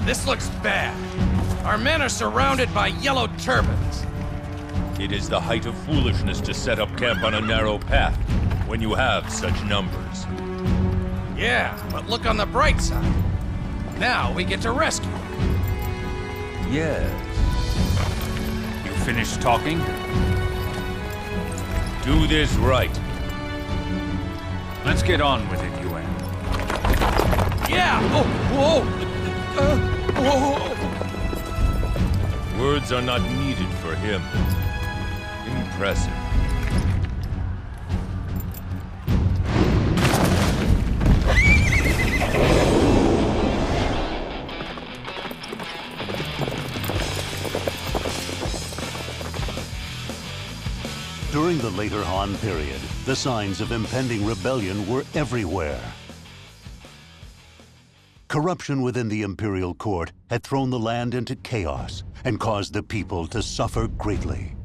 This looks bad. Our men are surrounded by yellow turbans. It is the height of foolishness to set up camp on a narrow path when you have such numbers. Yeah, but look on the bright side. Now we get to rescue them. Yes. You finished talking? Do this right. Let's get on with it, Yuan. Yeah! Oh, whoa! Whoa! Words are not needed for him. Impressive. During the later Han period, the signs of impending rebellion were everywhere. Corruption within the imperial court had thrown the land into chaos and caused the people to suffer greatly.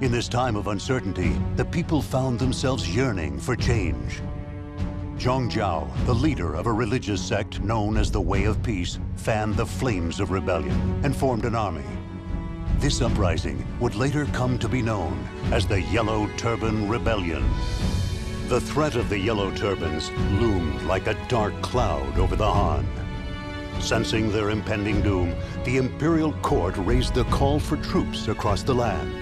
In this time of uncertainty, the people found themselves yearning for change. Zhongjiao, the leader of a religious sect known as the Way of Peace, fanned the flames of rebellion and formed an army. This uprising would later come to be known as the Yellow Turban Rebellion. The threat of the Yellow Turbans loomed like a dark cloud over the Han. Sensing their impending doom, the imperial court raised the call for troops across the land.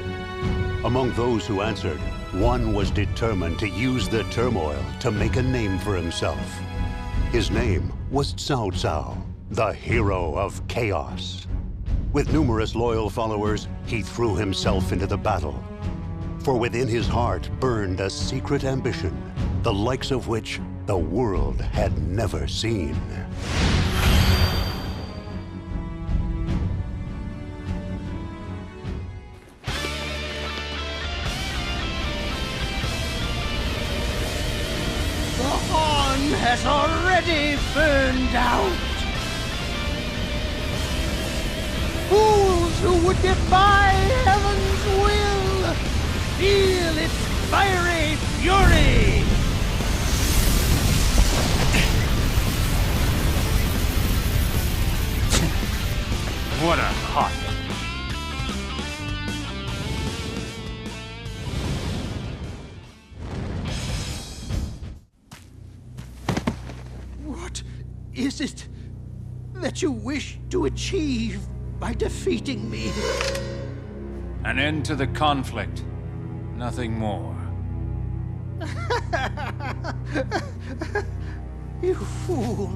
Among those who answered, one was determined to use the turmoil to make a name for himself. His name was Cao Cao, the hero of chaos. With numerous loyal followers, he threw himself into the battle. For within his heart burned a secret ambition, the likes of which the world had never seen. The Han has already burned out. Fools who would defy heaven's will, feel its fiery fury! What a hot... What is it that you wish to achieve by defeating me? An end to the conflict. Nothing more. You fool!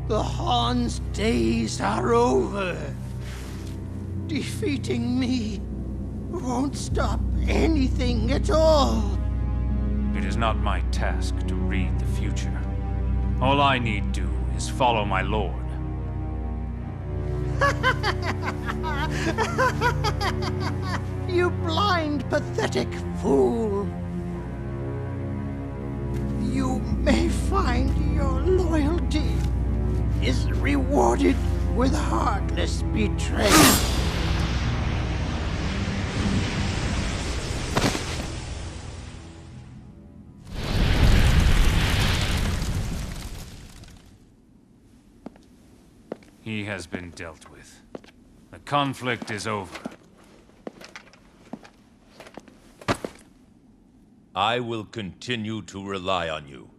The Han's days are over. Defeating me won't stop anything at all. It is not my task to read the future. All I need do is follow my lord. You blind, pathetic fool! You may find your loyalty is rewarded with heartless betrayal. He has been dealt with. The conflict is over. I will continue to rely on you.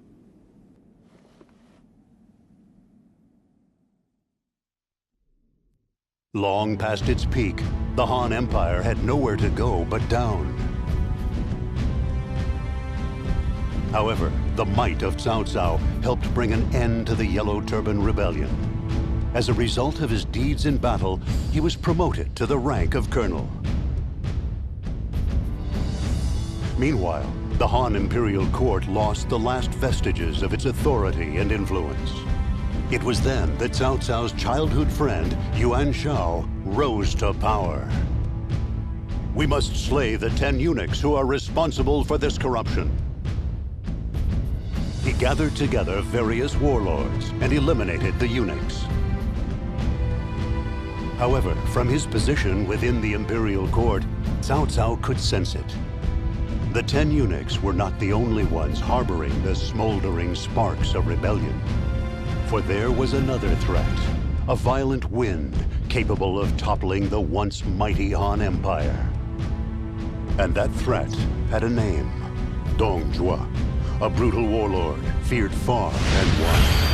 Long past its peak, the Han Empire had nowhere to go but down. However, the might of Cao Cao helped bring an end to the Yellow Turban Rebellion. As a result of his deeds in battle, he was promoted to the rank of colonel. Meanwhile, the Han Imperial Court lost the last vestiges of its authority and influence. It was then that Cao Cao's childhood friend, Yuan Xiahou, rose to power. We must slay the 10 eunuchs who are responsible for this corruption. He gathered together various warlords and eliminated the eunuchs. However, from his position within the imperial court, Cao Cao could sense it. The 10 eunuchs were not the only ones harboring the smoldering sparks of rebellion. For there was another threat, a violent wind capable of toppling the once mighty Han Empire. And that threat had a name, Dong Zhuo, a brutal warlord feared far and wide.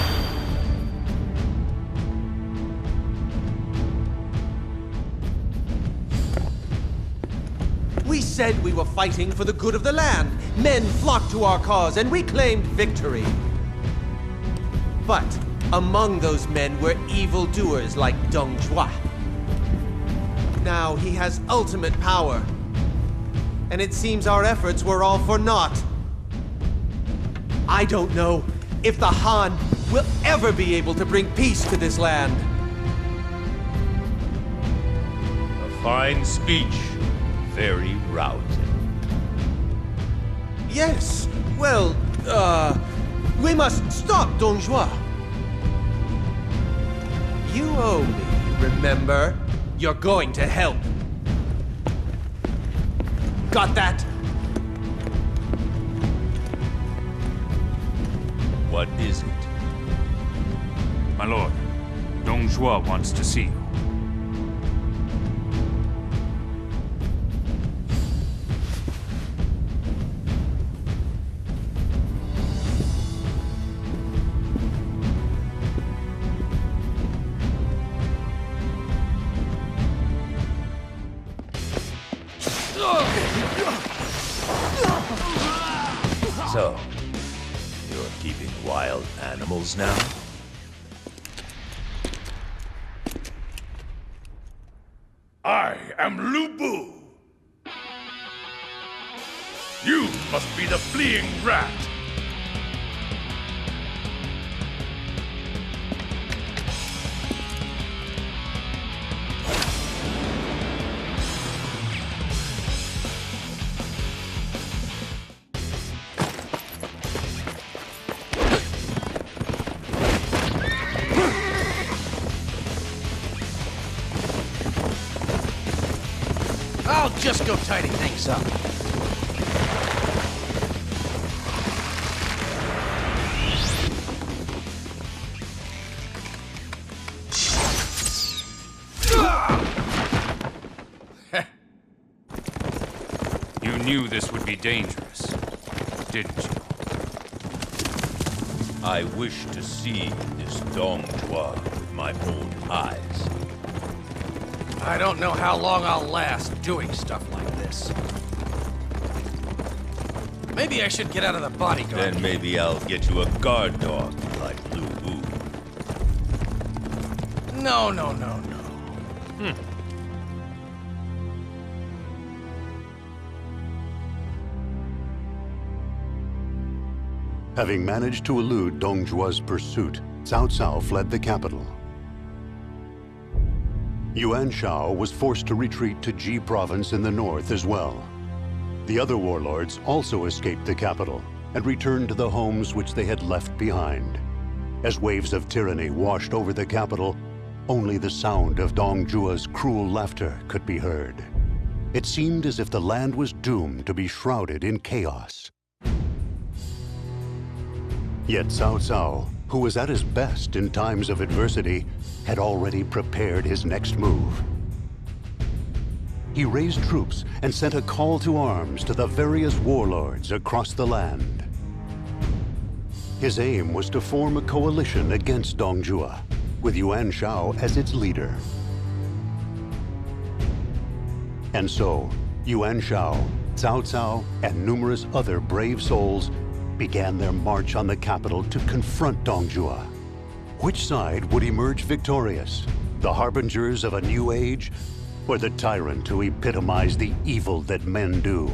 We said we were fighting for the good of the land. Men flocked to our cause, and we claimed victory. But among those men were evildoers like Dong Zhuo. Now he has ultimate power, and it seems our efforts were all for naught. I don't know if the Han will ever be able to bring peace to this land. A fine speech. Very rousing. Yes, well, we must stop Dong Zhuo. You owe me, remember? You're going to help. Got that? What is it? My lord, Dong Zhuo wants to see you. So, you're keeping wild animals now? I am Lu Bu. You must be the fleeing rat. I'll just go tidy things up. You knew this would be dangerous, didn't you? I wish to see this Dong Zhuo with my own eyes. I don't know how long I'll last doing stuff like this. Maybe I should get out of the bodyguard. Then maybe I'll get you a guard dog like Lu Bu. No. Having managed to elude Dong Zhuo's pursuit, Cao Cao fled the capital. Yuan Xiahou was forced to retreat to Ji province in the north as well. The other warlords also escaped the capital and returned to the homes which they had left behind. As waves of tyranny washed over the capital, only the sound of Dong Zhuo's cruel laughter could be heard. It seemed as if the land was doomed to be shrouded in chaos. Yet Cao Cao, who was at his best in times of adversity, had already prepared his next move. He raised troops and sent a call to arms to the various warlords across the land. His aim was to form a coalition against Dong Zhuo, with Yuan Xiahou as its leader. And so, Yuan Xiahou, Cao Cao, and numerous other brave souls began their march on the capital to confront Dong Zhuo. Which side would emerge victorious? The harbingers of a new age, or the tyrant who epitomized the evil that men do?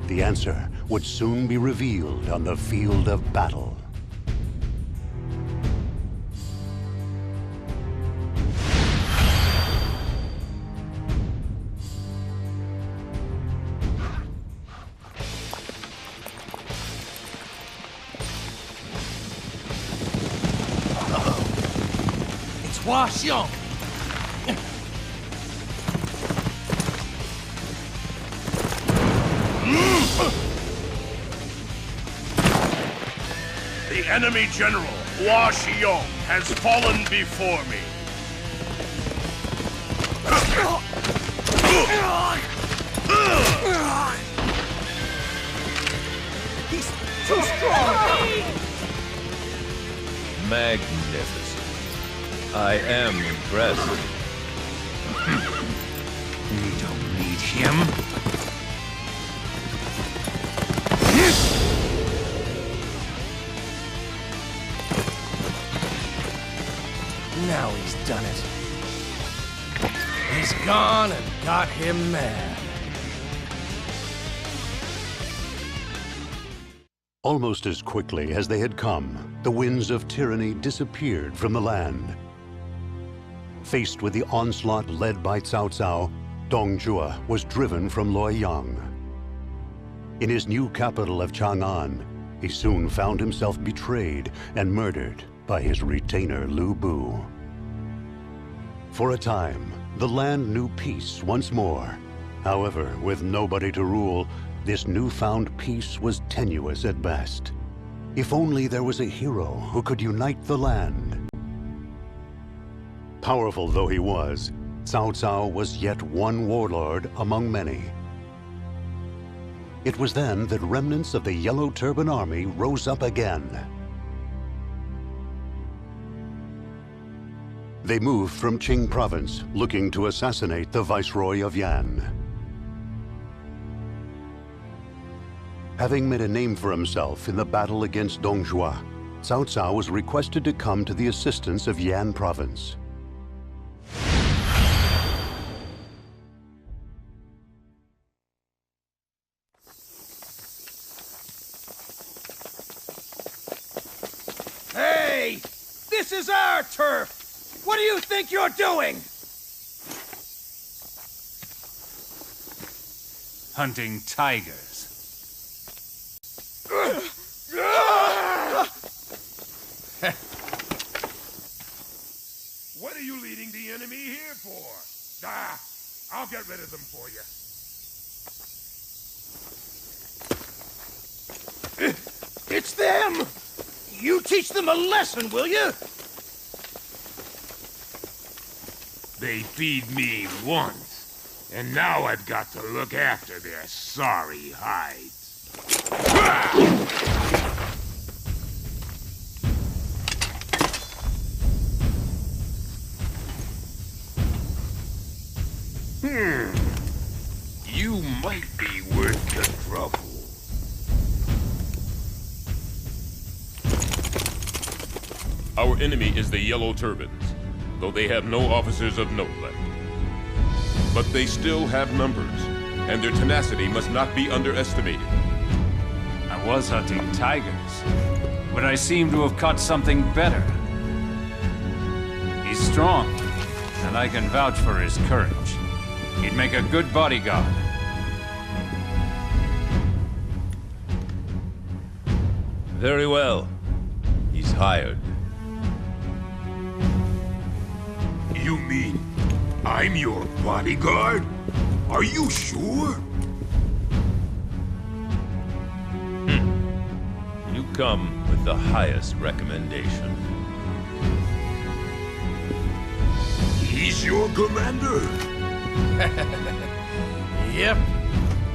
The answer would soon be revealed on the field of battle. Hua Xiong. The enemy general, Hua Xiong, has fallen before me. He's too strong! Magnificent. I am impressed. We don't need him. Now he's done it. He's gone and got him mad. Almost as quickly as they had come, the winds of tyranny disappeared from the land. Faced with the onslaught led by Cao Cao, Dong Zhuo was driven from Luoyang. In his new capital of Chang'an, he soon found himself betrayed and murdered by his retainer Lu Bu. For a time, the land knew peace once more. However, with nobody to rule, this newfound peace was tenuous at best. If only there was a hero who could unite the land. Powerful though he was, Cao Cao was yet one warlord among many. It was then that remnants of the Yellow Turban Army rose up again. They moved from Qing province, looking to assassinate the Viceroy of Yan. Having made a name for himself in the battle against Dong Zhuo, Cao Cao was requested to come to the assistance of Yan province. Hey! This is our turf! What do you think you're doing? Hunting tigers. What are you leading the enemy here for? Ah, I'll get rid of them for you. It's them! You teach them a lesson, will you? They feed me once, and now I've got to look after their sorry hides. You might be worth the trouble. Our enemy is the Yellow Turbans, though they have no officers of note left. But they still have numbers, and their tenacity must not be underestimated. I was hunting tigers, but I seem to have caught something better. He's strong, and I can vouch for his courage. He'd make a good bodyguard. Very well. He's hired. You mean I'm your bodyguard? Are you sure? You come with the highest recommendation. He's your commander? Yep.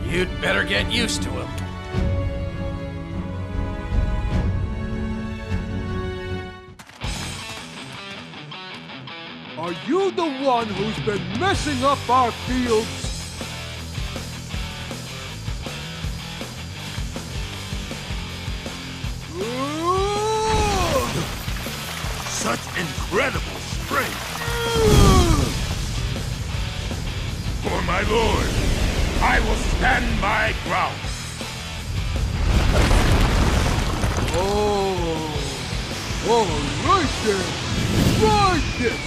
You'd better get used to him. Are you the one who's been messing up our fields? Such incredible strength! For my lord, I will stand my ground. Oh, all right then. Ride this.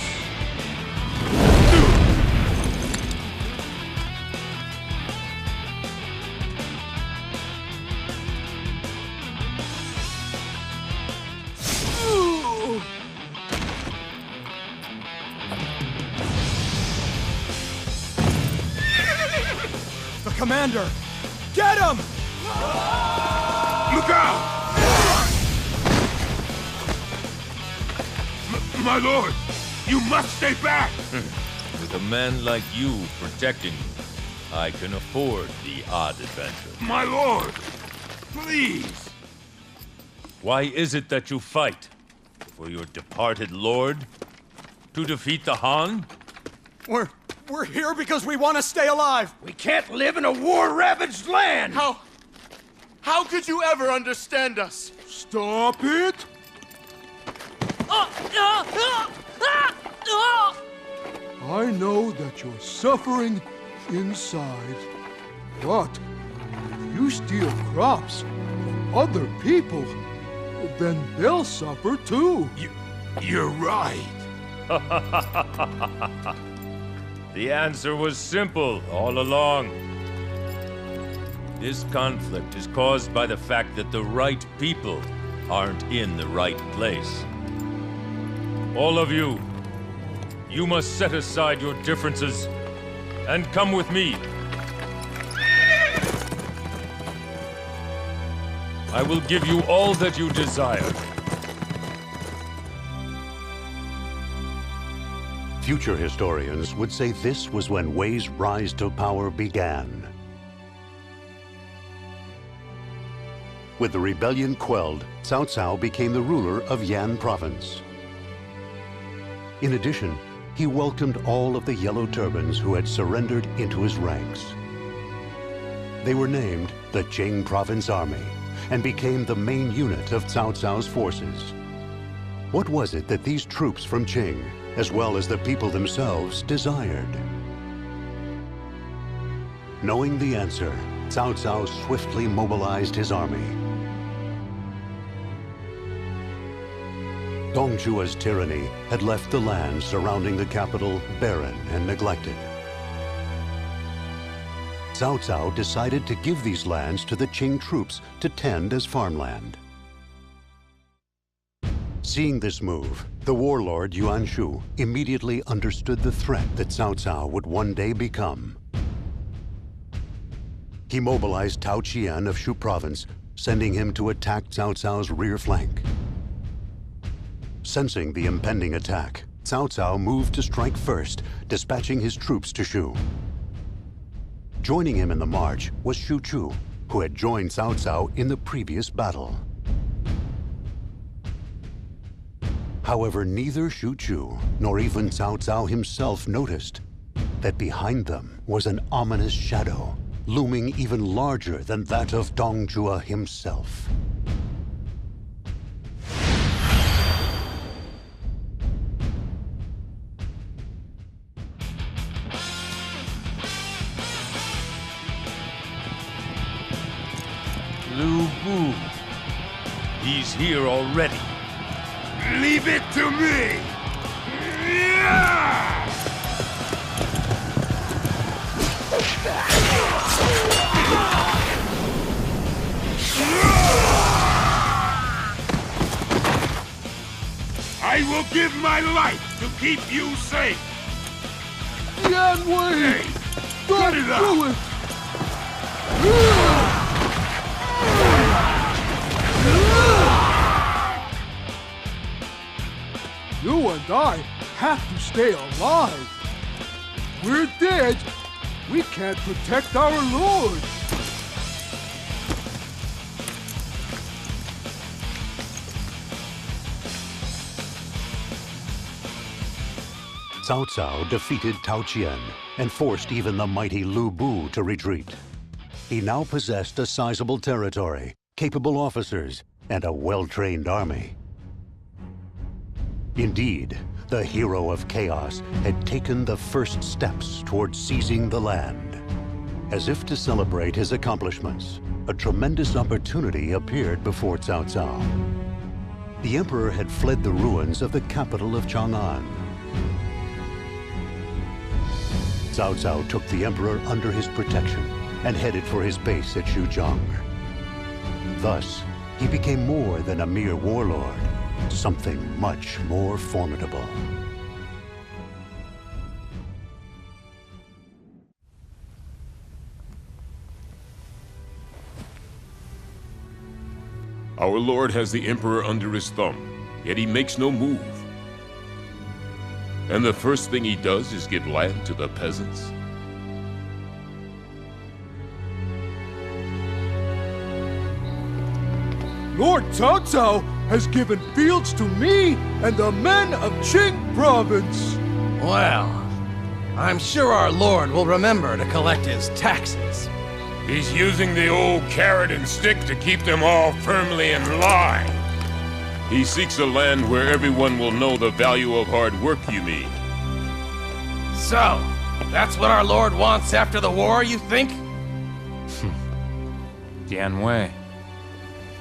The commander! Get him! Look out! My lord, you must stay back! With a man like you protecting me, I can afford the odd adventure. My lord! Please! Why is it that you fight? For your departed lord? To defeat the Han? We're here because we want to stay alive! We can't live in a war-ravaged land! How could you ever understand us? Stop it! I know that you're suffering inside. But if you steal crops from other people, then they'll suffer too. You're right. The answer was simple all along. This conflict is caused by the fact that the right people aren't in the right place. All of you, you must set aside your differences and come with me. I will give you all that you desire. Future historians would say this was when Wei's rise to power began. With the rebellion quelled, Cao Cao became the ruler of Yan province. In addition, he welcomed all of the Yellow Turbans who had surrendered into his ranks. They were named the Jing Province Army and became the main unit of Cao Cao's forces. What was it that these troops from Qing, as well as the people themselves, desired? Knowing the answer, Cao Cao swiftly mobilized his army. Dongzhuo's tyranny had left the land surrounding the capital barren and neglected. Cao Cao decided to give these lands to the Qing troops to tend as farmland. Seeing this move, the warlord Yuan immediately understood the threat that Cao Cao would one day become. He mobilized Tao Qian of Shu province, sending him to attack Cao Cao's rear flank. Sensing the impending attack, Cao Cao moved to strike first, dispatching his troops to Shu. Joining him in the march was Shu Chu, who had joined Cao Cao in the previous battle. However, neither Shu Chu nor even Cao Cao himself noticed that behind them was an ominous shadow, looming even larger than that of Dongzhuo himself. Lu Bu. He's here already. Leave it to me! I will give my life to keep you safe! Yan-Wei! Hey, Don't cut it do out! it! You and I have to stay alive. We're dead. We can't protect our lord. Cao Cao defeated Tao Qian and forced even the mighty Lu Bu to retreat. He now possessed a sizable territory, capable officers, and a well-trained army. Indeed, the hero of chaos had taken the first steps towards seizing the land. As if to celebrate his accomplishments, a tremendous opportunity appeared before Cao Cao. The emperor had fled the ruins of the capital of Chang'an. Cao Cao took the emperor under his protection and headed for his base at Xuzhang. Thus, he became more than a mere warlord, something much more formidable. Our lord has the emperor under his thumb, yet he makes no move. And the first thing he does is give land to the peasants? Lord Cao Cao has given fields to me and the men of Qing province. Well, I'm sure our lord will remember to collect his taxes. He's using the old carrot and stick to keep them all firmly in line. He seeks a land where everyone will know the value of hard work, you mean? So, that's what our lord wants after the war, you think? Dian Wei.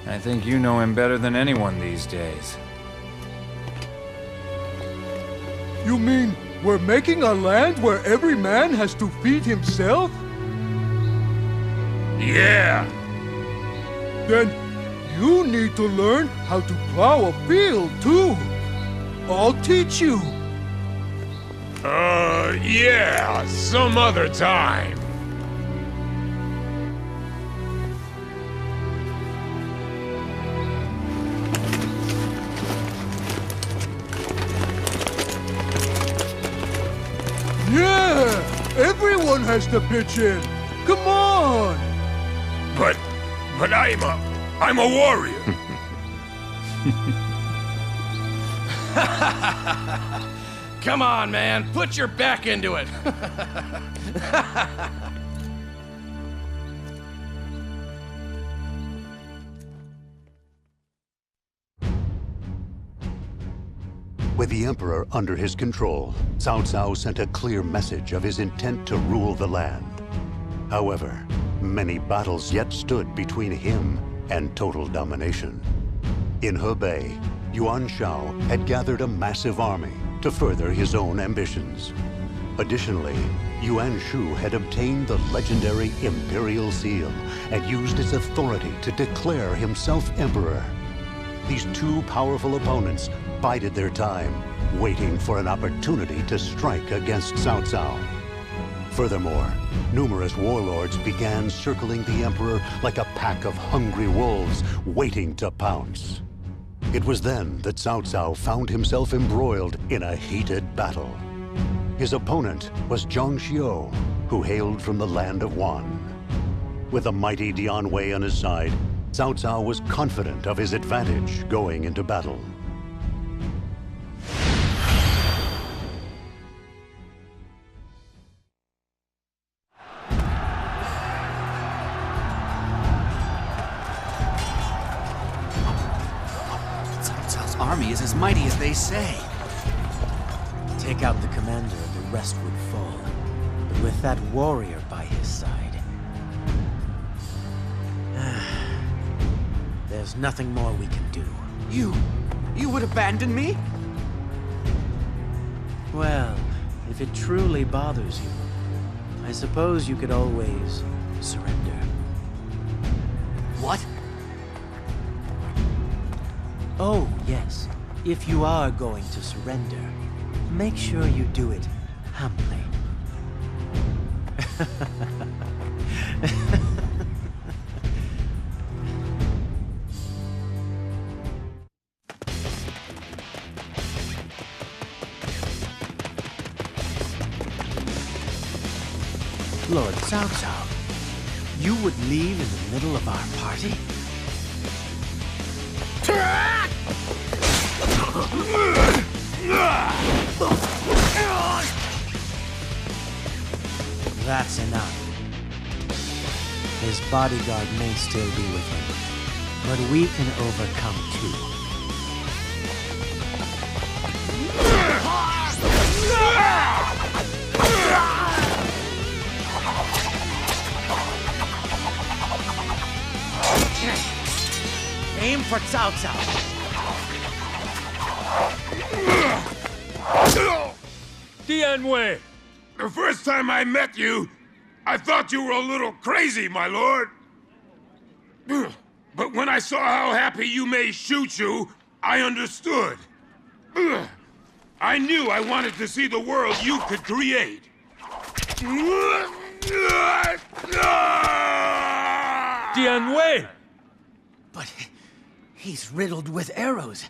I think you know him better than anyone these days. You mean we're making a land where every man has to feed himself? Yeah. Then you need to learn how to plow a field, too. I'll teach you. Yeah, some other time. Yeah! Everyone has to pitch in. Come on! But I'm a warrior. Come on, man. Put your back into it. With the Emperor under his control, Cao Cao sent a clear message of his intent to rule the land. However, many battles yet stood between him and total domination. In Hebei, Yuan Shao had gathered a massive army to further his own ambitions. Additionally, Yuan Shu had obtained the legendary Imperial Seal and used its authority to declare himself emperor. These two powerful opponents bided their time, waiting for an opportunity to strike against Cao Cao. Furthermore, numerous warlords began circling the emperor like a pack of hungry wolves waiting to pounce. It was then that Cao Cao found himself embroiled in a heated battle. His opponent was Zhang Xiahou, who hailed from the land of Wan. With the mighty Dian Wei on his side, Cao Cao was confident of his advantage going into battle. Army is as mighty as they say. Take out the commander and the rest would fall. But with that warrior by his side... there's nothing more we can do. You would abandon me? Well, if it truly bothers you, I suppose you could always surrender. What? Oh, yes. If you are going to surrender, make sure you do it humbly. Lord Cao Cao, you would leave in the middle of our party? That's enough. His bodyguard may still be with him, but we can overcome too. Aim for Cao Cao. Dian Wei! The first time I met you, I thought you were a little crazy, my lord. But when I saw how happy you made Xiahou, I understood. I knew I wanted to see the world you could create. Dian Wei! But he's riddled with arrows.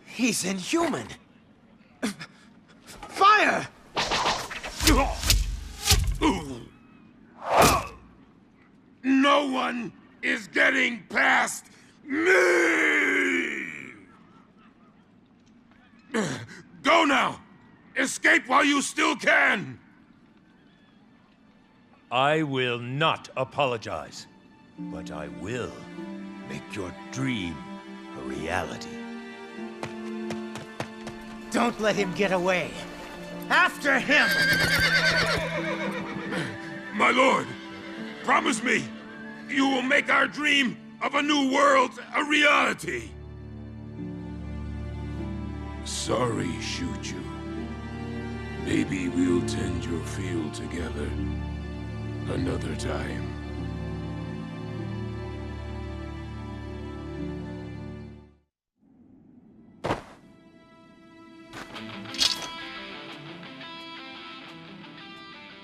He's inhuman. Fire! No one is getting past me! Go now! Escape while you still can! I will not apologize, but I will make your dream a reality. Don't let him get away. After him! My lord, promise me you will make our dream of a new world a reality. Sorry, Shuju. Maybe we'll tend your field together another time.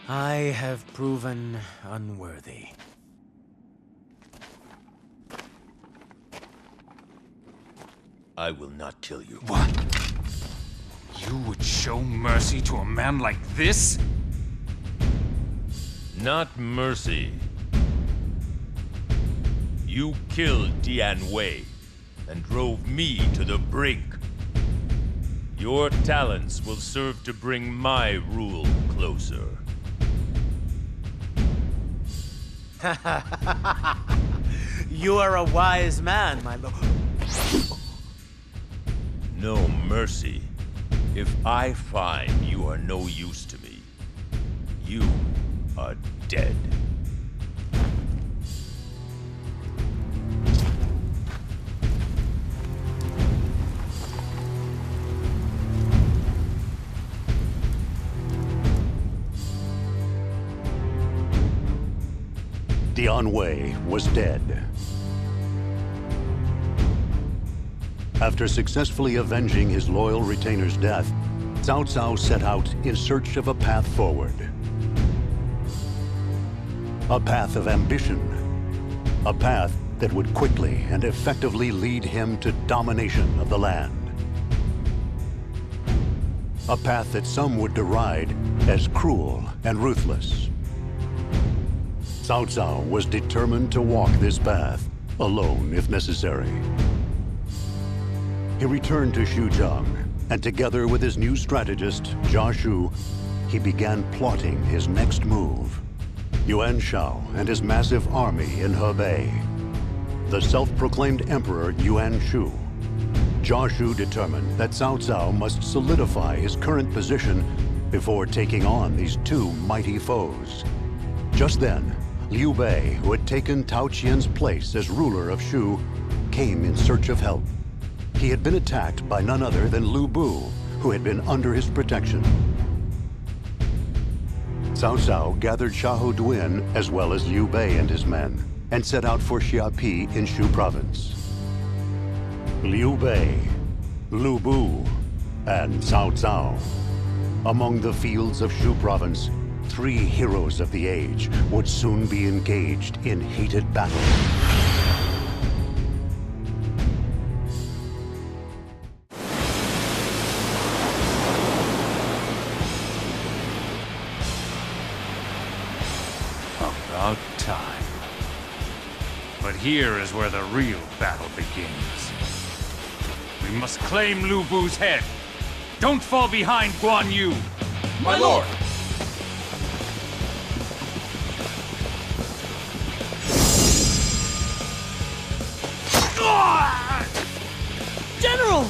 I have proven unworthy. I will not kill you. What? You would show mercy to a man like this? Not mercy. You killed Dian Wei and drove me to the brink. Your talents will serve to bring my rule closer. You are a wise man, my lord. No mercy. If I find you are no use to me, you are dead. Dian Wei was dead. After successfully avenging his loyal retainer's death, Cao Cao set out in search of a path forward. A path of ambition. A path that would quickly and effectively lead him to domination of the land. A path that some would deride as cruel and ruthless. Cao Cao was determined to walk this path, alone if necessary. He returned to Xuzhang, and together with his new strategist, Xiahou, he began plotting his next move. Yuan Shao and his massive army in Hebei. The self-proclaimed Emperor Yuan Shu. Xiahou determined that Cao Cao must solidify his current position before taking on these two mighty foes. Just then, Liu Bei, who had taken Tao Qian's place as ruler of Shu, came in search of help. He had been attacked by none other than Lu Bu, who had been under his protection. Cao Cao gathered Xiahou Duin as well as Liu Bei and his men, and set out for Xiapi in Shu province. Liu Bei, Lu Bu, and Cao Cao. Among the fields of Shu province, three heroes of the age would soon be engaged in heated battle. About time. But here is where the real battle begins. We must claim Lu Bu's head. Don't fall behind Guanyu. My lord! General!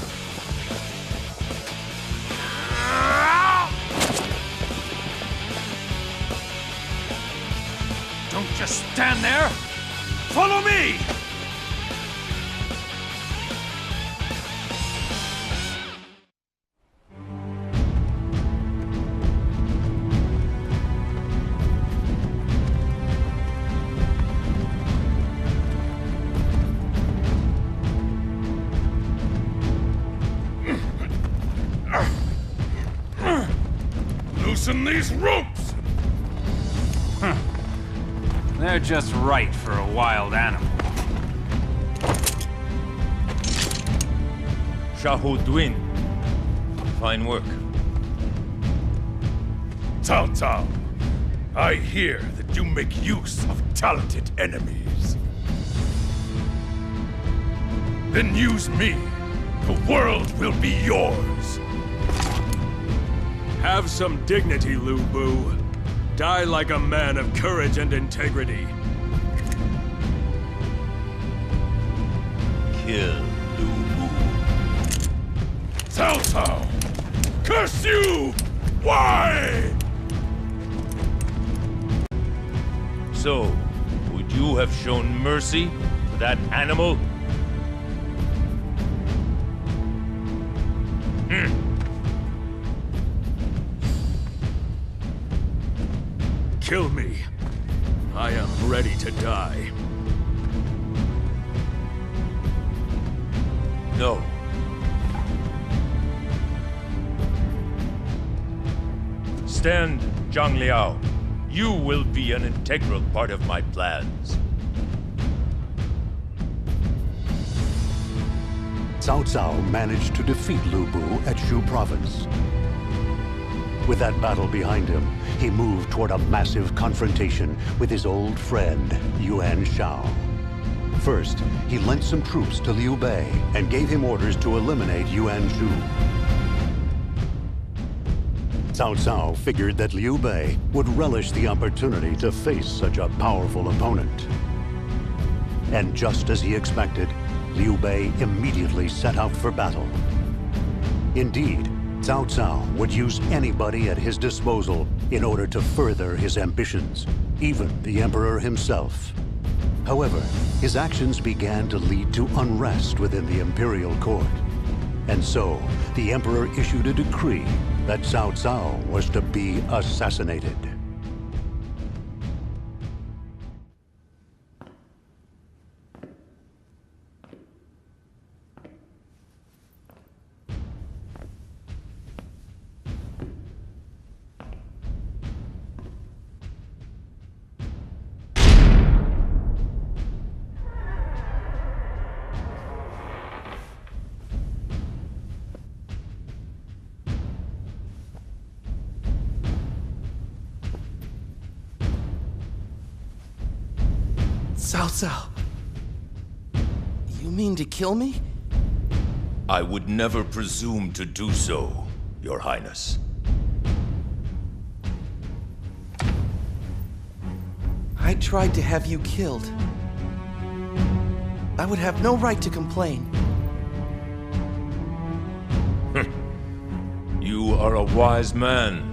Don't just stand there. Follow me! Loosen these ropes! They're just right for a wild animal. Xiahou Duin. Fine work. Cao Cao, I hear that you make use of talented enemies. Then use me. The world will be yours. Have some dignity, Lu Bu. Die like a man of courage and integrity. Kill Lu Bu. Cao Cao! Curse you! Why? So, would you have shown mercy to that animal? Kill me. I am ready to die. No. Stand, Zhang Liao. You will be an integral part of my plans. Cao Cao managed to defeat Lu Bu at Shu Province. With that battle behind him, he moved toward a massive confrontation with his old friend, Yuan Xiahou. First, he lent some troops to Liu Bei and gave him orders to eliminate Yuan Shu. Cao Cao figured that Liu Bei would relish the opportunity to face such a powerful opponent. And just as he expected, Liu Bei immediately set out for battle. Indeed, Cao Cao would use anybody at his disposal in order to further his ambitions, even the Emperor himself. However, his actions began to lead to unrest within the imperial court. And so, the Emperor issued a decree that Cao Cao was to be assassinated. Cao Cao. You mean to kill me? I would never presume to do so, Your Highness. I tried to have you killed. I would have no right to complain. You are a wise man,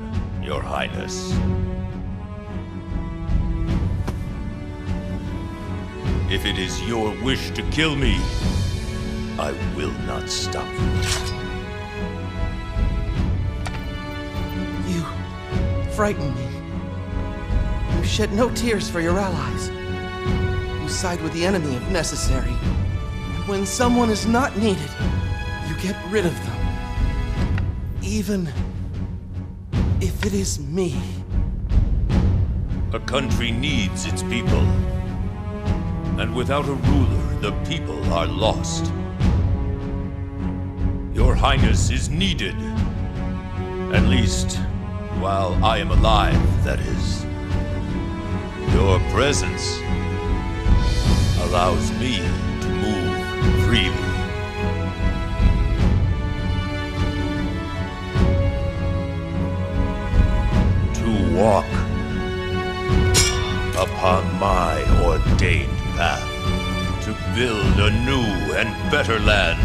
Your Highness. If it is your wish to kill me, I will not stop you. You frighten me. You shed no tears for your allies. You side with the enemy if necessary. And when someone is not needed, you get rid of them. Even if it is me. A country needs its people. And without a ruler, the people are lost. Your Highness is needed. At least, while I am alive, that is. Your presence allows me to move freely. To walk upon my ordained path to build a new and better land.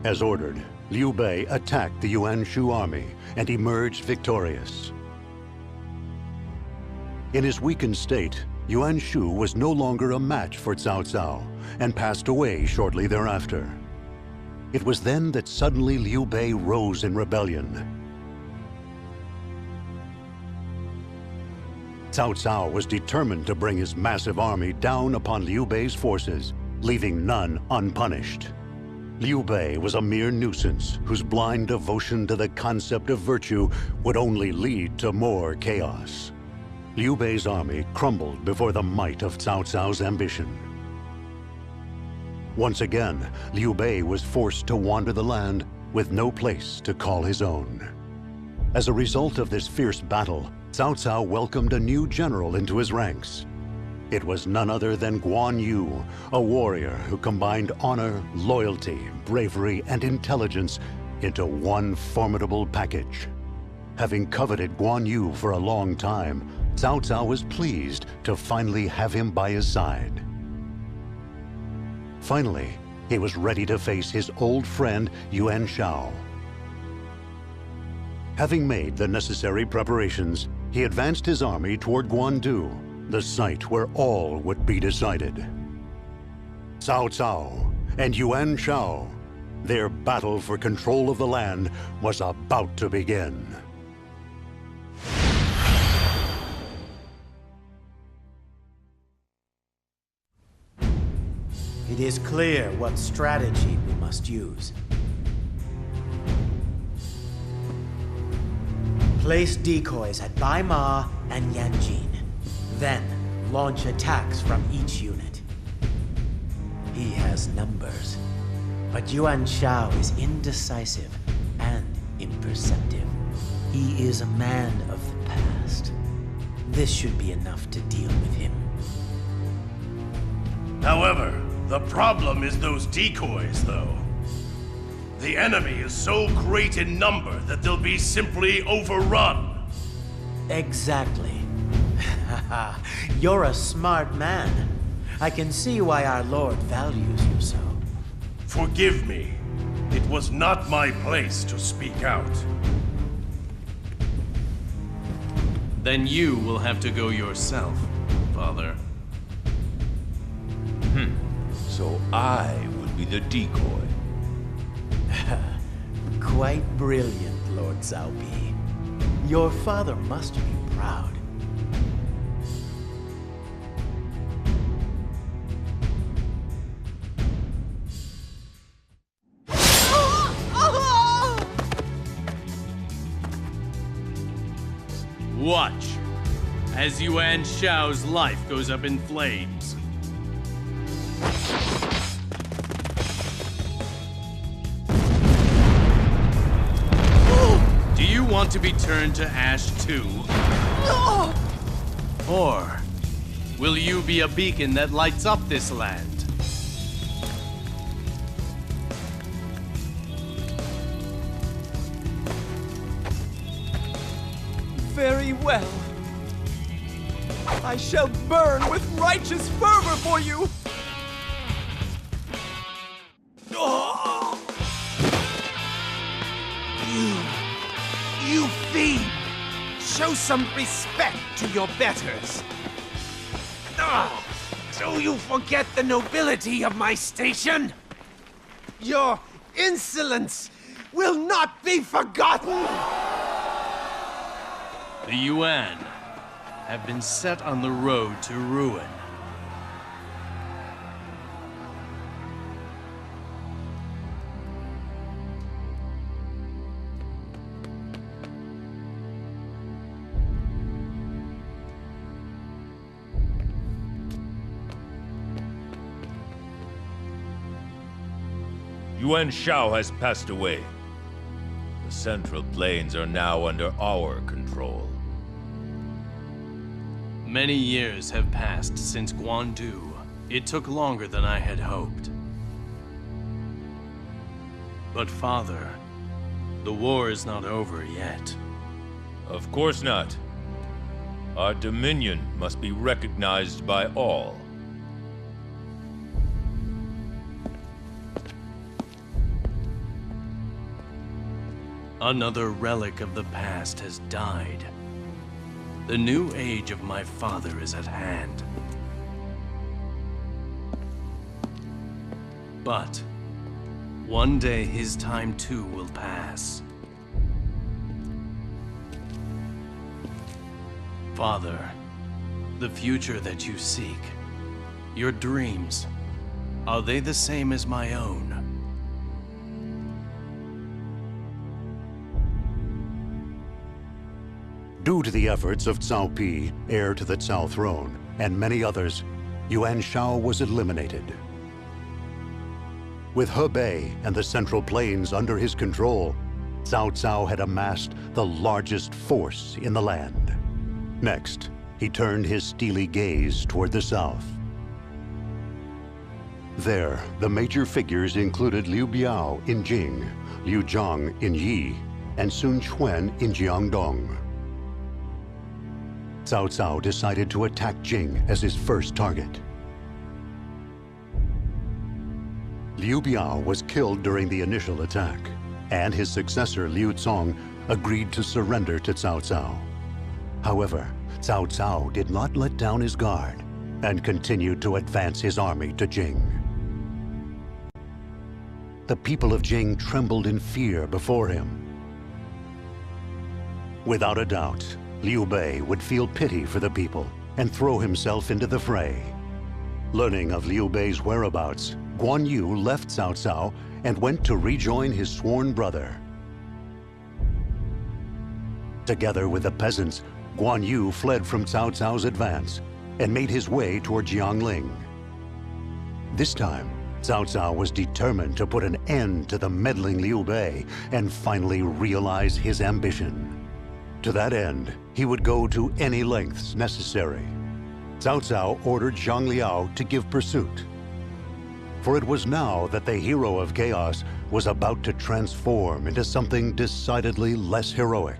As ordered, Liu Bei attacked the Yuan Shu army and emerged victorious. In his weakened state, Yuan Shu was no longer a match for Cao Cao and passed away shortly thereafter. It was then that suddenly Liu Bei rose in rebellion. Cao Cao was determined to bring his massive army down upon Liu Bei's forces, leaving none unpunished. Liu Bei was a mere nuisance whose blind devotion to the concept of virtue would only lead to more chaos. Liu Bei's army crumbled before the might of Cao Cao's ambition. Once again, Liu Bei was forced to wander the land with no place to call his own. As a result of this fierce battle, Cao Cao welcomed a new general into his ranks. It was none other than Guanyu, a warrior who combined honor, loyalty, bravery, and intelligence into one formidable package. Having coveted Guanyu for a long time, Cao Cao was pleased to finally have him by his side. Finally, he was ready to face his old friend Yuan Shao. Having made the necessary preparations, he advanced his army toward Guandu, the site where all would be decided. Cao Cao and Yuan Shao, their battle for control of the land was about to begin. It is clear what strategy we must use. Place decoys at Bai Ma and Yanjin. Then, launch attacks from each unit. He has numbers, but Yuan Shao is indecisive and imperceptive. He is a man of the past. This should be enough to deal with him. However, the problem is those decoys, though. The enemy is so great in number that they'll be simply overrun. Exactly. You're a smart man. I can see why our Lord values you so. Forgive me. It was not my place to speak out. Then you will have to go yourself, Father. So I would be the decoy. Quite brilliant, Lord Xiapi. Your father must be proud. Watch, as Yuan Shao's life goes up in flames. Do you want to be turned to ash too? No! Or will you be a beacon that lights up this land? Very well. I shall burn with righteous fervor for you! Oh! You fiend! Show some respect to your betters. Ah! So you forget the nobility of my station? Your insolence will not be forgotten! The Yuan have been set on the road to ruin. Yuan Shao has passed away. The Central Plains are now under our control. Many years have passed since Guandu. It took longer than I had hoped. But Father, the war is not over yet. Of course not. Our dominion must be recognized by all. Another relic of the past has died. The new age of my father is at hand. But one day his time too will pass. Father, the future that you seek, your dreams, are they the same as my own? Due to the efforts of Cao Pi, heir to the Cao throne, and many others, Yuan Shao was eliminated. With Hebei and the Central Plains under his control, Cao Cao had amassed the largest force in the land. Next, he turned his steely gaze toward the south. There, the major figures included Liu Biao in Jing, Liu Zhang in Yi, and Sun Quan in Jiangdong. Cao Cao decided to attack Jing as his first target. Liu Biao was killed during the initial attack, and his successor Liu Cong agreed to surrender to Cao Cao. However, Cao Cao did not let down his guard and continued to advance his army to Jing. The people of Jing trembled in fear before him. Without a doubt, Liu Bei would feel pity for the people and throw himself into the fray. Learning of Liu Bei's whereabouts, Guan Yu left Cao Cao and went to rejoin his sworn brother. Together with the peasants, Guan Yu fled from Cao Cao's advance and made his way toward Jiangling. This time, Cao Cao was determined to put an end to the meddling Liu Bei and finally realize his ambition. To that end, he would go to any lengths necessary. Cao Cao ordered Zhang Liao to give pursuit. For it was now that the hero of chaos was about to transform into something decidedly less heroic.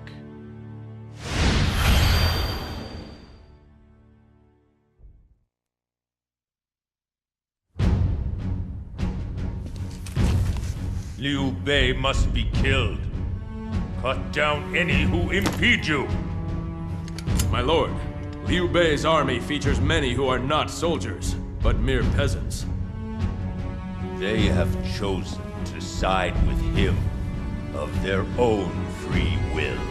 Liu Bei must be killed. Cut down any who impede you. My lord, Liu Bei's army features many who are not soldiers, but mere peasants. They have chosen to side with him of their own free will.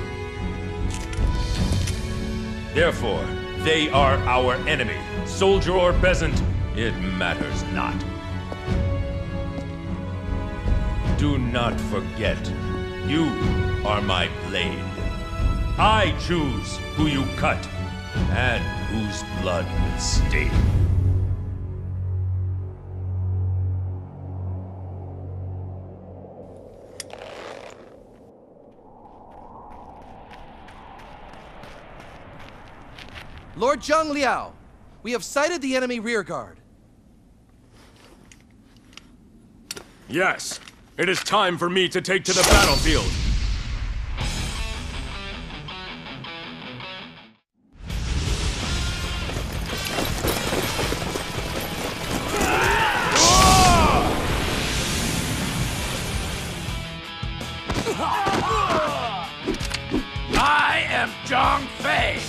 Therefore, they are our enemy. Soldier or peasant, it matters not. Do not forget, you are my blade. I choose who you cut and whose blood will stain. Lord Zhang Liao, we have sighted the enemy rearguard. Yes, it is time for me to take to the battlefield. I am Zhang Fei.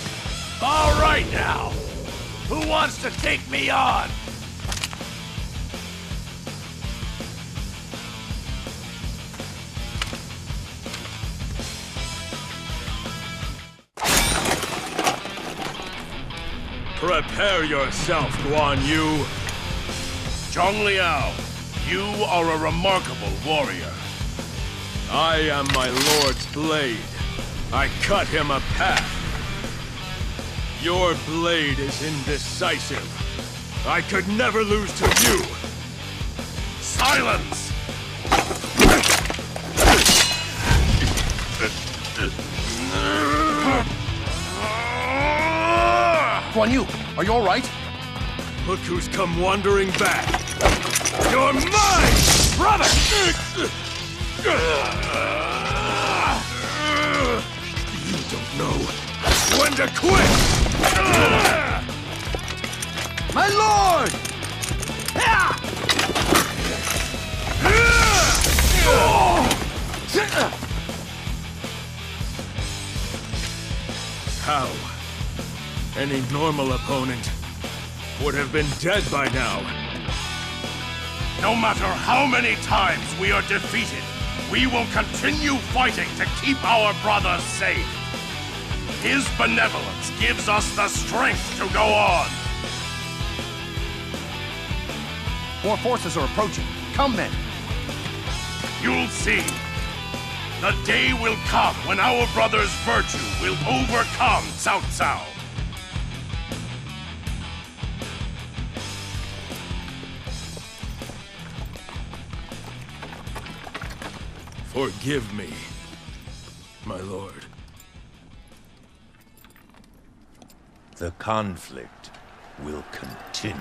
All right now. Who wants to take me on? Prepare yourself, Guan Yu. Zhang Liao, you are a remarkable warrior. I am my lord's blade. I cut him a path. Your blade is indecisive. I could never lose to you. Silence! Guan Yu, are you all right? Look who's come wandering back. You're mine! Brother! You don't know when to quit! My lord! How? Any normal opponent would have been dead by now. No matter how many times we are defeated, we will continue fighting to keep our brothers safe. His benevolence gives us the strength to go on. More forces are approaching. Come, men. You'll see. The day will come when our brother's virtue will overcome Cao Cao. Forgive me, my lord. The conflict will continue.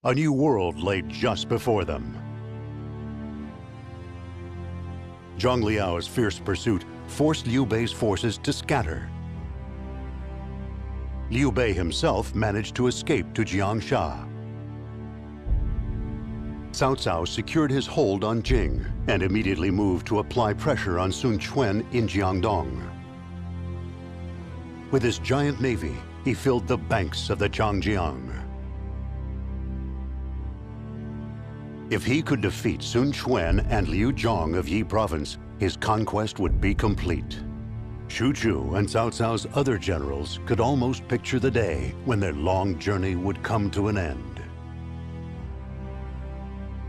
A new world lay just before them. Zhang Liao's fierce pursuit forced Liu Bei's forces to scatter. Liu Bei himself managed to escape to Jiangsha. Cao Cao secured his hold on Jing and immediately moved to apply pressure on Sun Quan in Jiangdong. With his giant navy, he filled the banks of the Changjiang. If he could defeat Sun Quan and Liu Zhong of Yi Province, his conquest would be complete. Xu Chu and Cao Cao's other generals could almost picture the day when their long journey would come to an end.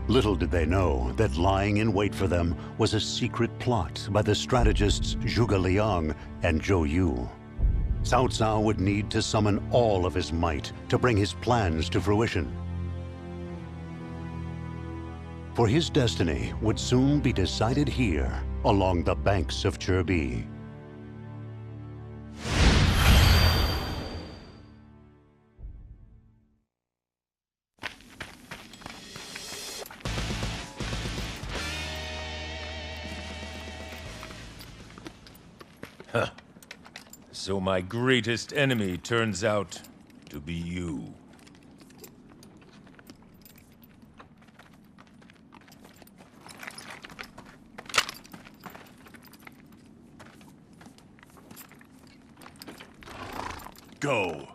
Little did they know that lying in wait for them was a secret plot by the strategists Zhuge Liang and Zhou Yu. Cao Cao would need to summon all of his might to bring his plans to fruition. For his destiny would soon be decided here, along the banks of Chibi. Huh. So my greatest enemy turns out to be you. Go.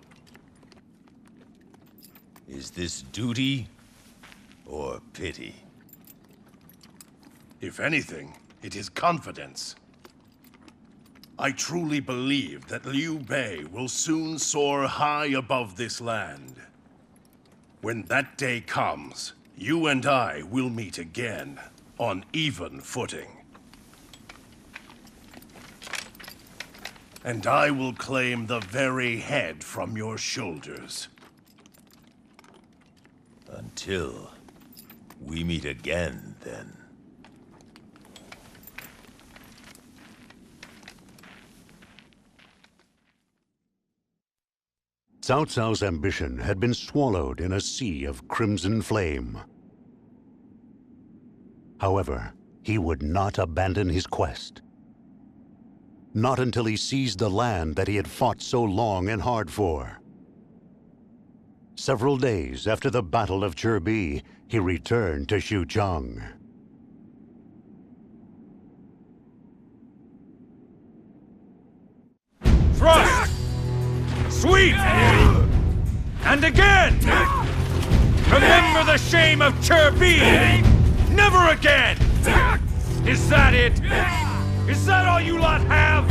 Is this duty or pity? If anything, it is confidence. I truly believe that Liu Bei will soon soar high above this land. When that day comes, you and I will meet again on even footing. And I will claim the very head from your shoulders. Until we meet again, then. Cao Cao's ambition had been swallowed in a sea of crimson flame. However, he would not abandon his quest. Not until he seized the land that he had fought so long and hard for. Several days after the Battle of Chibi, he returned to Xuchang. Thrust! Sweep! And again! Remember the shame of Turban! Never again! Is that it? Is that all you lot have?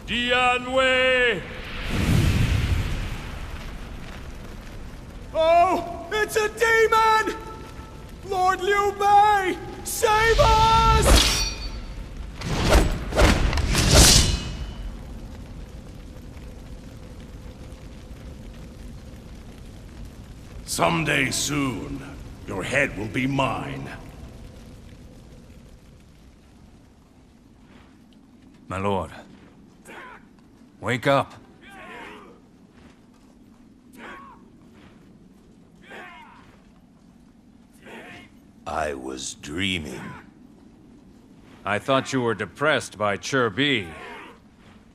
Dianwei! Oh, it's a demon! Lord Liu Bei, save us! Someday soon, your head will be mine. My lord, wake up. I was dreaming. I thought you were depressed by Chibi,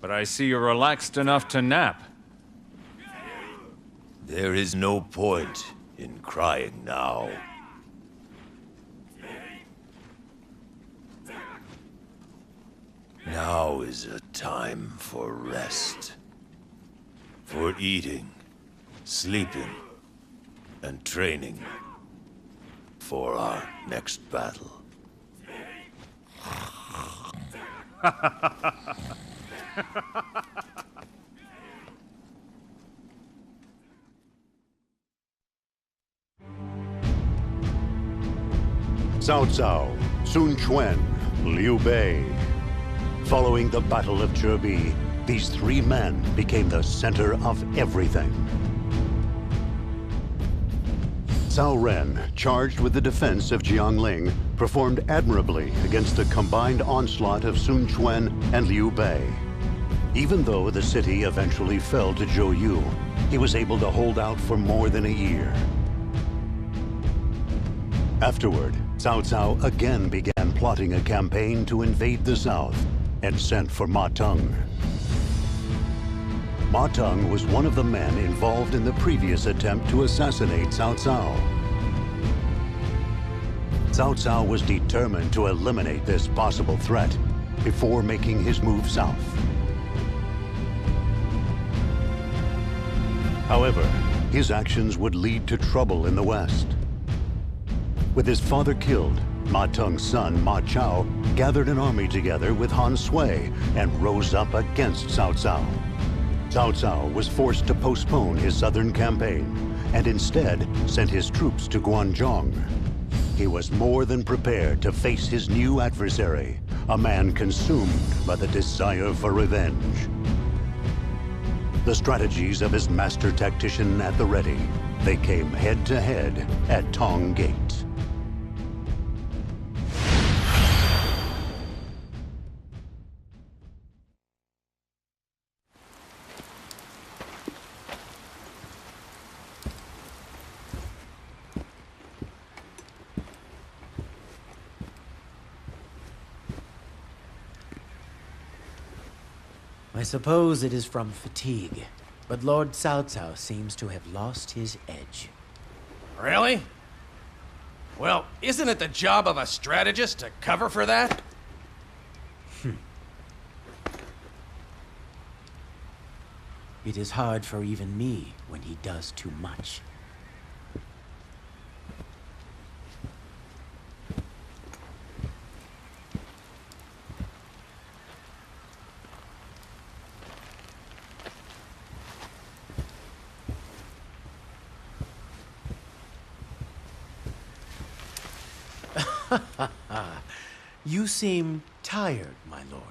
but I see you're relaxed enough to nap. There is no point in crying now. Now is a time for rest. For eating, sleeping, and training for our next battle. Cao Cao, Sun Quan, Liu Bei. Following the Battle of Chibi, these three men became the center of everything. Cao Ren, charged with the defense of Jiangling, performed admirably against the combined onslaught of Sun Quan and Liu Bei. Even though the city eventually fell to Zhou Yu, he was able to hold out for more than a year. Afterward, Cao Cao again began plotting a campaign to invade the south and sent for Ma Teng. Ma Teng was one of the men involved in the previous attempt to assassinate Cao Cao. Cao Cao was determined to eliminate this possible threat before making his move south. However, his actions would lead to trouble in the west. With his father killed, Ma Teng's son, Ma Chao, gathered an army together with Han Sui and rose up against Cao Cao. Cao Cao was forced to postpone his southern campaign and instead sent his troops to Guanzhong. He was more than prepared to face his new adversary, a man consumed by the desire for revenge. The strategies of his master tactician at the ready, they came head-to-head at Tong Gate. I suppose it is from fatigue, but Lord Cao Cao seems to have lost his edge. Really? Well, isn't it the job of a strategist to cover for that? It is hard for even me when he does too much. You seem tired, my lord.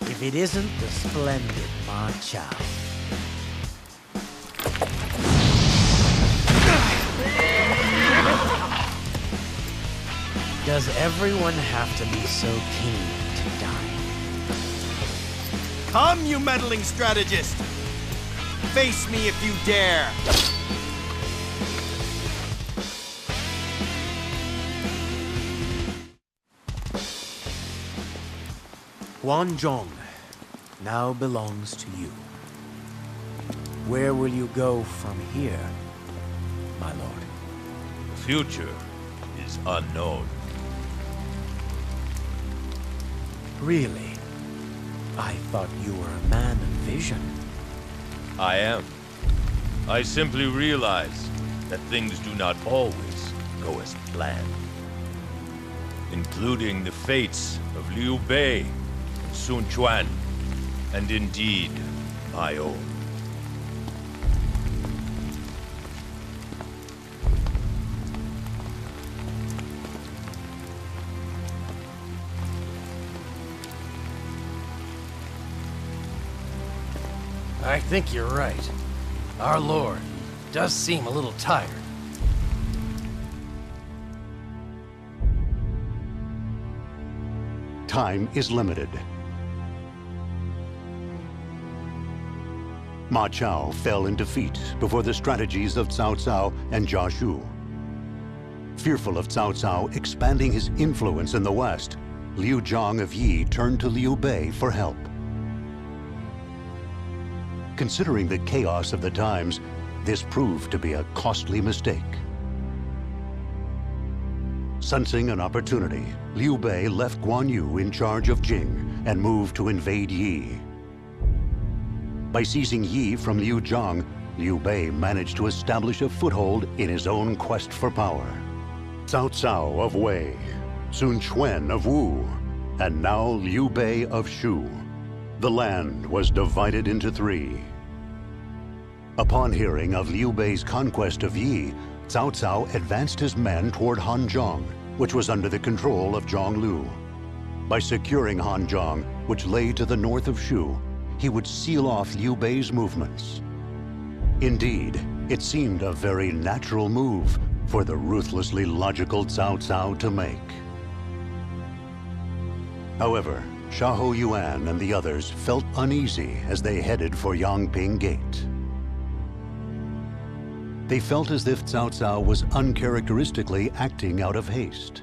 If it isn't the splendid Ma Chao. Does everyone have to be so keen to die? Come, you meddling strategist! Face me if you dare! Guanzhong now belongs to you. Where will you go from here, my lord? The future is unknown. Really? I thought you were a man of vision. I am. I simply realize that things do not always go as planned. Including the fates of Liu Bei, and Sun Quan, and indeed, my own. I think you're right. Our Lord does seem a little tired. Time is limited. Ma Chao fell in defeat before the strategies of Cao Cao and Jia Shu. Fearful of Cao Cao expanding his influence in the west, Liu Zhang of Yi turned to Liu Bei for help. Considering the chaos of the times, this proved to be a costly mistake. Sensing an opportunity, Liu Bei left Guanyu in charge of Jing and moved to invade Yi. By seizing Yi from Liu Zhang, Liu Bei managed to establish a foothold in his own quest for power. Cao Cao of Wei, Sun Quan of Wu, and now Liu Bei of Shu. The land was divided into three. Upon hearing of Liu Bei's conquest of Yi, Cao Cao advanced his men toward Hanzhong, which was under the control of Zhonglu. By securing Hanzhong, which lay to the north of Shu, he would seal off Liu Bei's movements. Indeed, it seemed a very natural move for the ruthlessly logical Cao Cao to make. However, Xiahou Yuan and the others felt uneasy as they headed for Yangping Gate. They felt as if Cao Cao was uncharacteristically acting out of haste.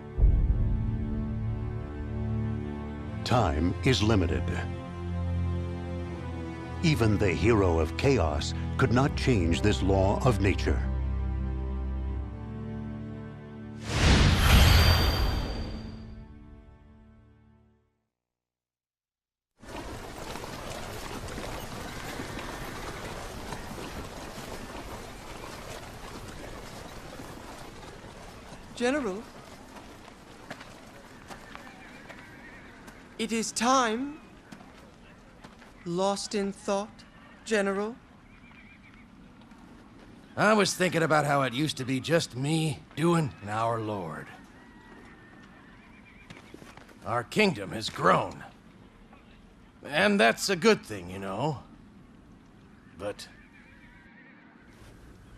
Time is limited. Even the hero of chaos could not change this law of nature. General, it is time. Lost in thought, General? I was thinking about how it used to be just me doing our Lord. Our kingdom has grown. And that's a good thing, you know. But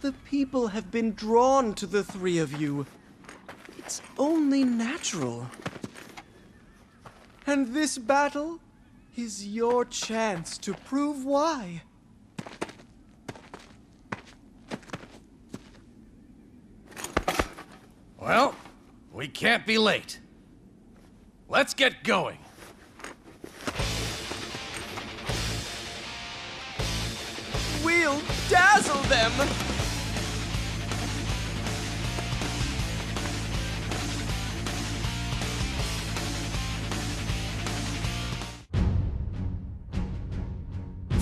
the people have been drawn to the three of you. It's only natural. And this battle is your chance to prove why. Well, we can't be late. Let's get going. We'll dazzle them!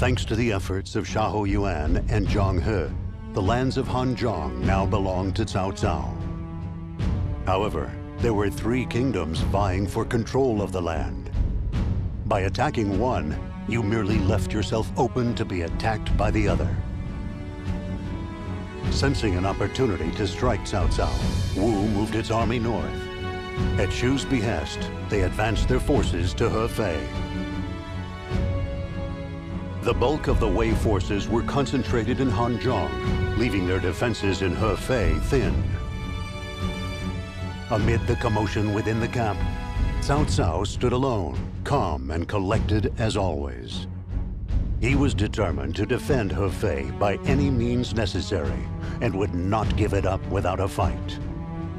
Thanks to the efforts of Xiahou Yuan and Zhang He, the lands of Hanzhong now belong to Cao Cao. However, there were three kingdoms vying for control of the land. By attacking one, you merely left yourself open to be attacked by the other. Sensing an opportunity to strike Cao Cao, Wu moved its army north. At Shu's behest, they advanced their forces to Hefei. The bulk of the Wei forces were concentrated in Hanzhong, leaving their defenses in Hefei thin. Amid the commotion within the camp, Cao Cao stood alone, calm and collected as always. He was determined to defend Hefei by any means necessary, and would not give it up without a fight.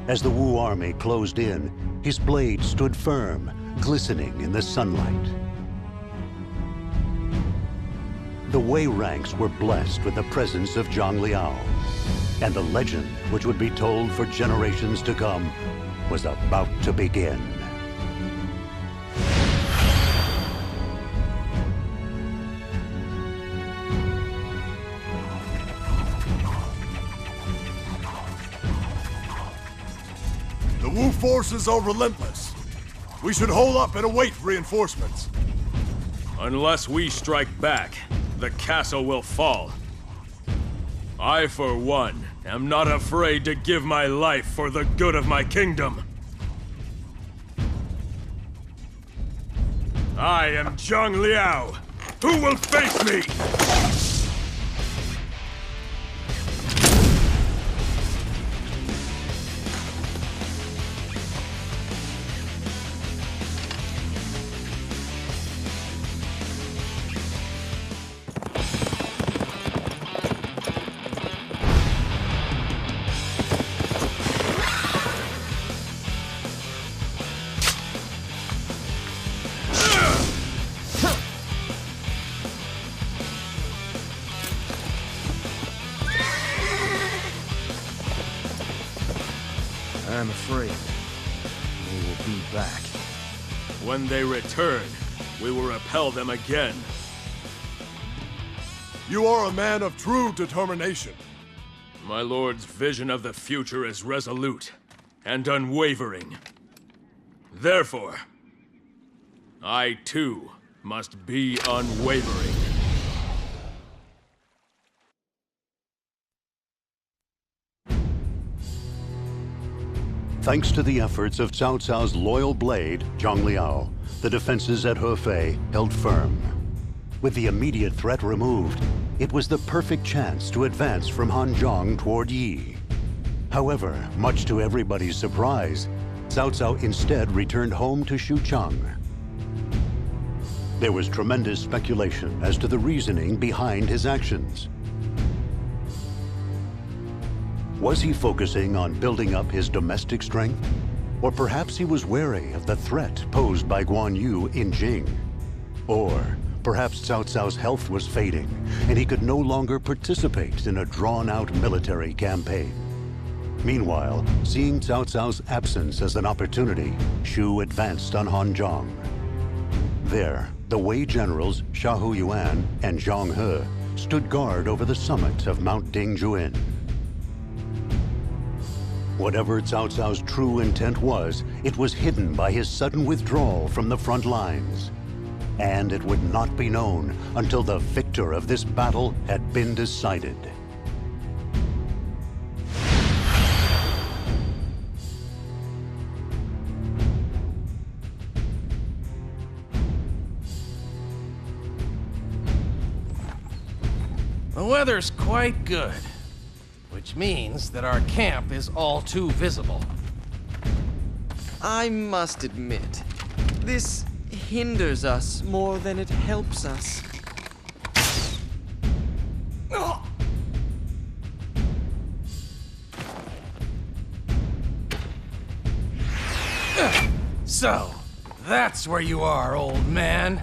As the Wu army closed in, his blade stood firm, glistening in the sunlight. The Wei ranks were blessed with the presence of Zhang Liao, and the legend, which would be told for generations to come, was about to begin. The Wu forces are relentless. We should hold up and await reinforcements. Unless we strike back, the castle will fall. I, for one, am not afraid to give my life for the good of my kingdom. I am Zhang Liao. Who will face me? I'm afraid they will be back. When they return, we will repel them again. You are a man of true determination. My lord's vision of the future is resolute and unwavering. Therefore, I too must be unwavering. Thanks to the efforts of Cao Cao's loyal blade, Zhang Liao, the defenses at Hefei held firm. With the immediate threat removed, it was the perfect chance to advance from Hanzhong toward Yi. However, much to everybody's surprise, Cao Cao instead returned home to Xuchang. There was tremendous speculation as to the reasoning behind his actions. Was he focusing on building up his domestic strength? Or perhaps he was wary of the threat posed by Guanyu in Jing? Or perhaps Cao Cao's health was fading, and he could no longer participate in a drawn-out military campaign. Meanwhile, seeing Cao Cao's absence as an opportunity, Shu advanced on Hanzhong. There, the Wei generals Xiahou Yuan and Zhang He stood guard over the summit of Mount Dingjuin. Whatever Cao Cao's true intent was, it was hidden by his sudden withdrawal from the front lines. And it would not be known until the victor of this battle had been decided. The weather's quite good, which means that our camp is all too visible. I must admit, this hinders us more than it helps us. So, that's where you are, old man.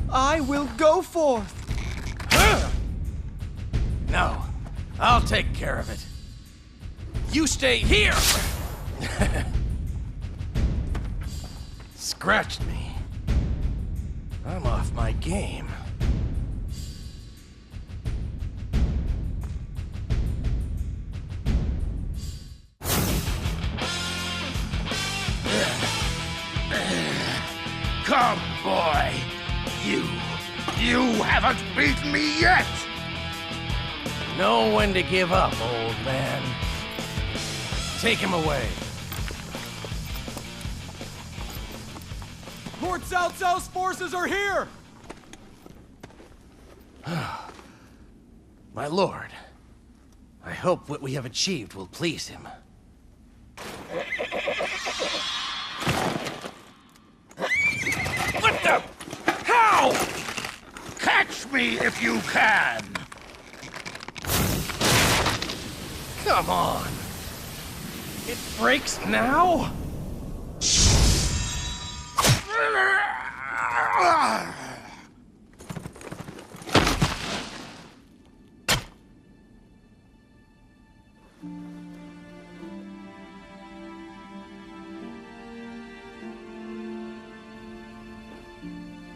I will go forth. No, I'll take care of it. You stay here! Scratched me. I'm off my game. Come, boy. You haven't beaten me yet! Know when to give up, old man. Take him away. Lord Cao Cao's forces are here! My lord, I hope what we have achieved will please him. What the? How? Catch me if you can! Come on. It breaks now?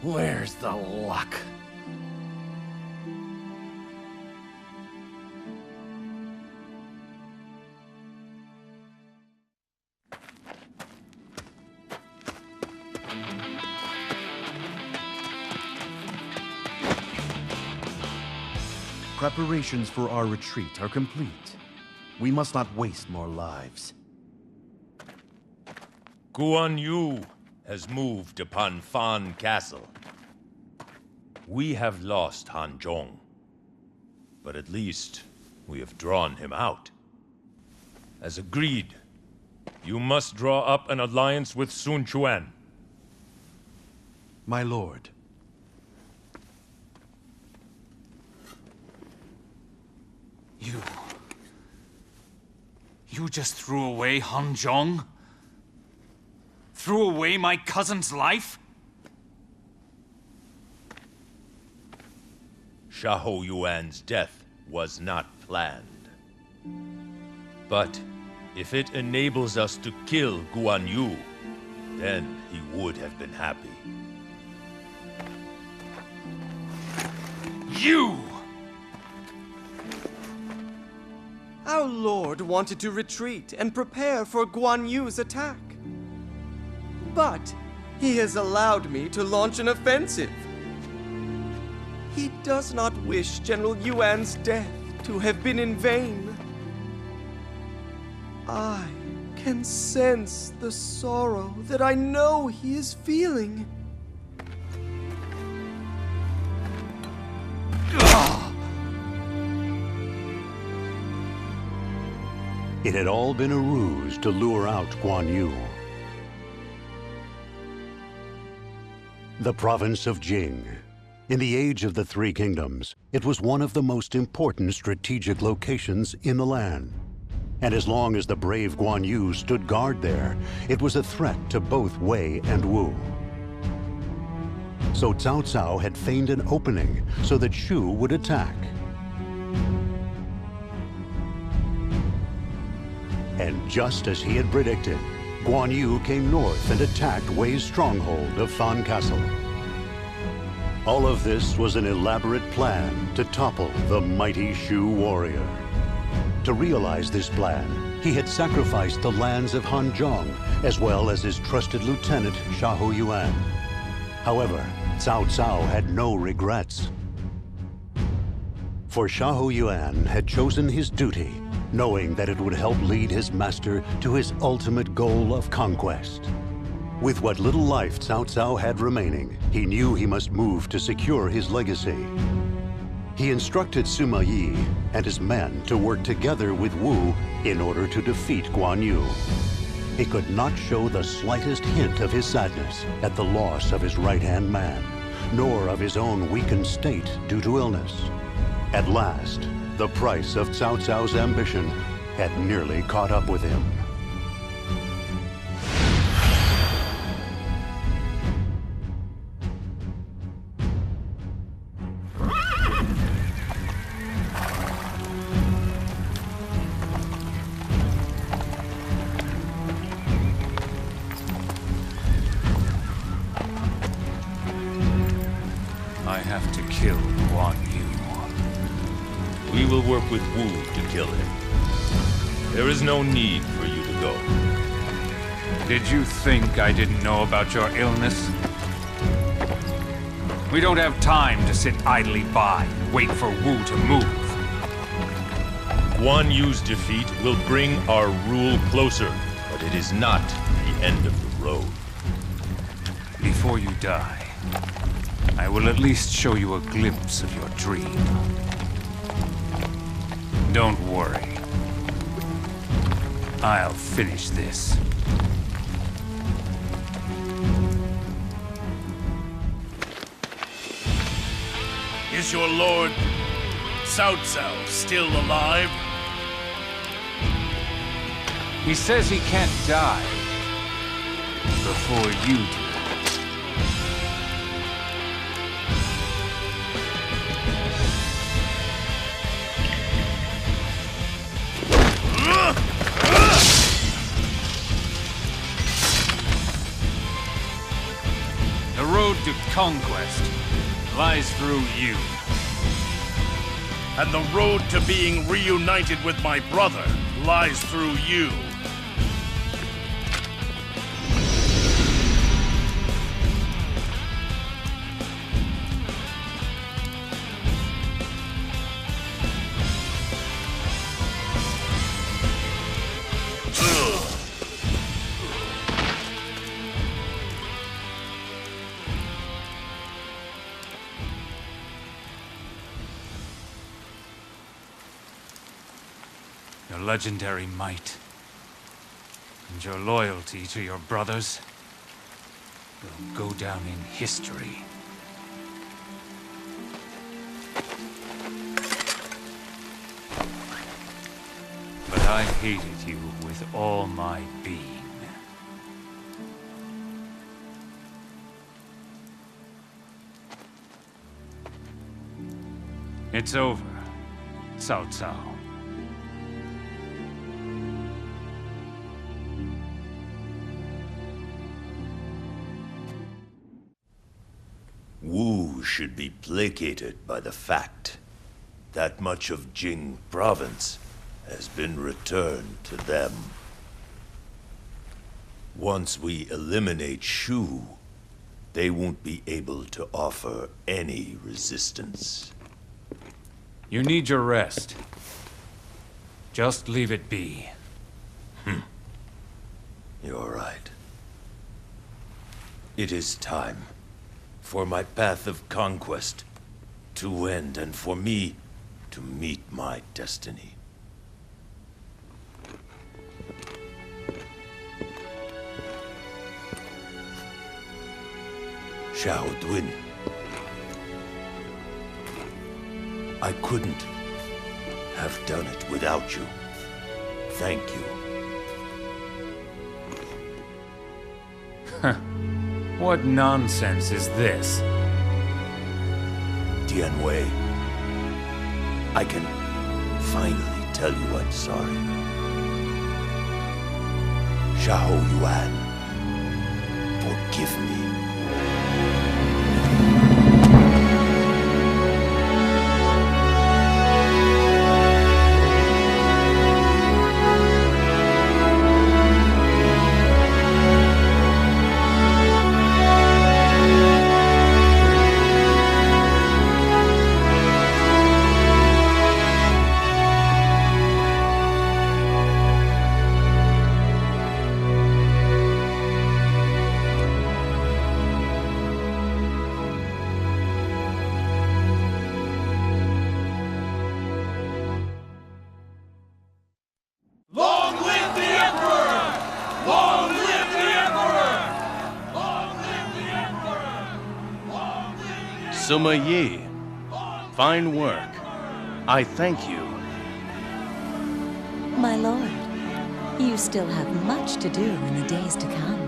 Where's the luck? Preparations for our retreat are complete. We must not waste more lives. Guanyu has moved upon Wan Castle. We have lost Hanzhong, but at least we have drawn him out. As agreed, you must draw up an alliance with Sun Quan. My lord. You just threw away Hanzhong? Threw away my cousin's life? Xiahou Yuan's death was not planned. But if it enables us to kill Guanyu, then he would have been happy. You! Our lord wanted to retreat and prepare for Guan Yu's attack. But he has allowed me to launch an offensive. He does not wish General Yuan's death to have been in vain. I can sense the sorrow that I know he is feeling. It had all been a ruse to lure out Guan Yu. The province of Jing. In the Age of the Three Kingdoms, it was one of the most important strategic locations in the land. And as long as the brave Guan Yu stood guard there, it was a threat to both Wei and Wu. So Cao Cao had feigned an opening so that Shu would attack. And just as he had predicted, Guan Yu came north and attacked Wei's stronghold of Wan Castle. All of this was an elaborate plan to topple the mighty Shu warrior. To realize this plan, he had sacrificed the lands of Hanzhong, as well as his trusted lieutenant, Xiahou Yuan. However, Cao Cao had no regrets. For Xiahou Yuan had chosen his duty, knowing that it would help lead his master to his ultimate goal of conquest. With what little life Cao Cao had remaining, he knew he must move to secure his legacy. He instructed Sima Yi and his men to work together with Wu in order to defeat Guan Yu. He could not show the slightest hint of his sadness at the loss of his right-hand man, nor of his own weakened state due to illness. At last, the price of Cao Cao's ambition had nearly caught up with him. I have to kill Guan Yu. We will work with Wu to kill him. There is no need for you to go. Did you think I didn't know about your illness? We don't have time to sit idly by and wait for Wu to move. Guan Yu's defeat will bring our rule closer, but it is not the end of the road. Before you die, I will at least show you a glimpse of your dream. Don't worry. I'll finish this. Is your lord Cao Cao still alive? He says he can't die before you do. The road to conquest lies through you. And the road to being reunited with my brother lies through you. Your legendary might and your loyalty to your brothers will go down in history. But I hated you with all my being. It's over. Cao Cao. Wu should be placated by the fact that much of Jing province has been returned to them. Once we eliminate Shu, they won't be able to offer any resistance. You need your rest. Just leave it be. You're right. It is time for my path of conquest to end and for me to meet my destiny. Xiahou, I couldn't have done it without you. Thank you. What nonsense is this? Wei, I can finally tell you I'm sorry. Xiahou Yuan, forgive me. Sima Yi, fine work. I thank you. My lord, you still have much to do in the days to come.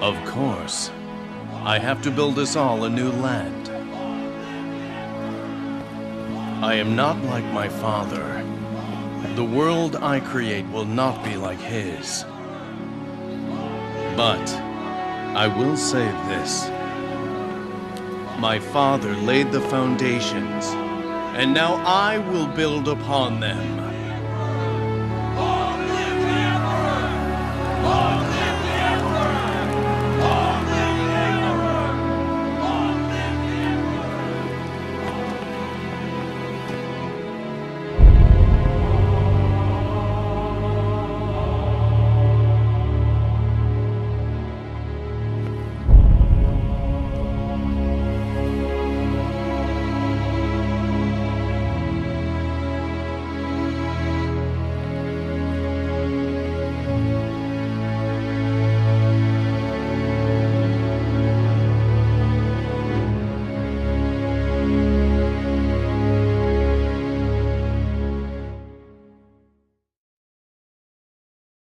Of course. I have to build us all a new land. I am not like my father. The world I create will not be like his. But I will say this. My father laid the foundations, and now I will build upon them.